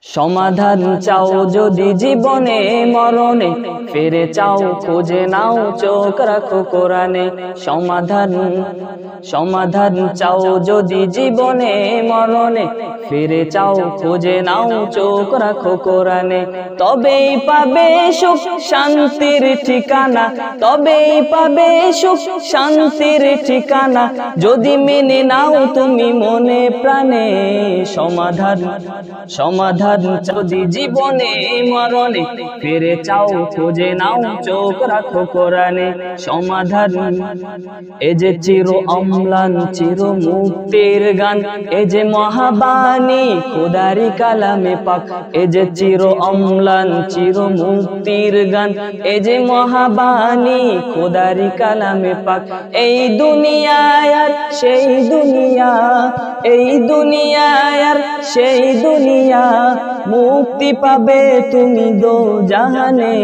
সমাধান চাও যদি জীবনে মরণে, ফিরে চাও খুঁজে নাও চোখ রাখো কোরআনে। সমাধান চাও যদি জীবনে মরণে, ফিরে চাও খুঁজে নাও চোখ রাখো কোরআনে। তবেই পাবে সুখ শান্তির ঠিকানা, তবেই পাবে সুখ শান্তির ঠিকানা, যদি মেনে নাও তুমি মনে প্রাণে। সমাধান যদি জীবনে মরণে, ফিরে চাও খুঁজে নাও চোখ রাখো কোরআনে। সমাধান এ যে চির অম্লান চির মুক্তির গান, এ যে মহাবাণী খোদারি কালামে পাক। এ যে চির অম্লান চির মুক্তির গান, এ যে মহাবাণী খোদারি কালামে পাক। এই দুনিয়ায় আর সেই দুনিয়া, এই দুনিয়ায় আর সেই দুনিয়া, মুক্তি পাবে তুমি দো জাহানে।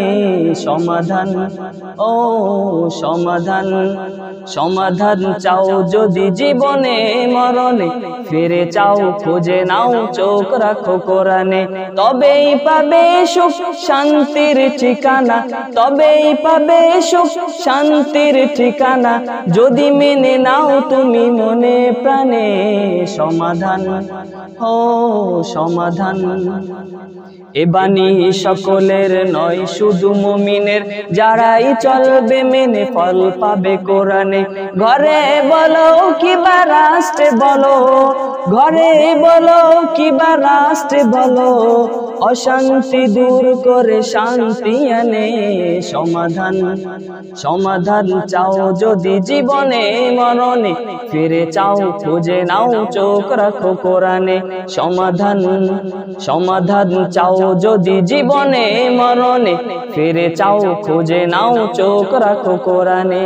সমাধান চাও যদি জীবনে মরণে, ফিরে চাও খুঁজে নাও চোখ রাখো কোরআনে। তবেই পাবে সুখ শান্তির ঠিকানা, তবেই পাবে সুখ শান্তির ঠিকানা, যদি মেনে নাও তুমি মনে প্রাণে। সমাধান এ বাণী সকলের নয় শুধু মুমিনের, যারাই চলবে মেনে ফল পাবে কোরআনে। ঘরে বলো কিবা রাষ্ট্রে বলো, ঘরে বলো কিবা রাষ্ট্রে বলো, অশান্তি দূর করে শান্তি আনে। সমাধান চাও যদি জীবনে মরণে, ফিরে চাও খুঁজে নাও চোখ রাখো কোরআনে। সমাধান চাও যদি জীবনে মরণে, ফিরে চাও খুঁজে নাও চোখ রাখো কোরআনে।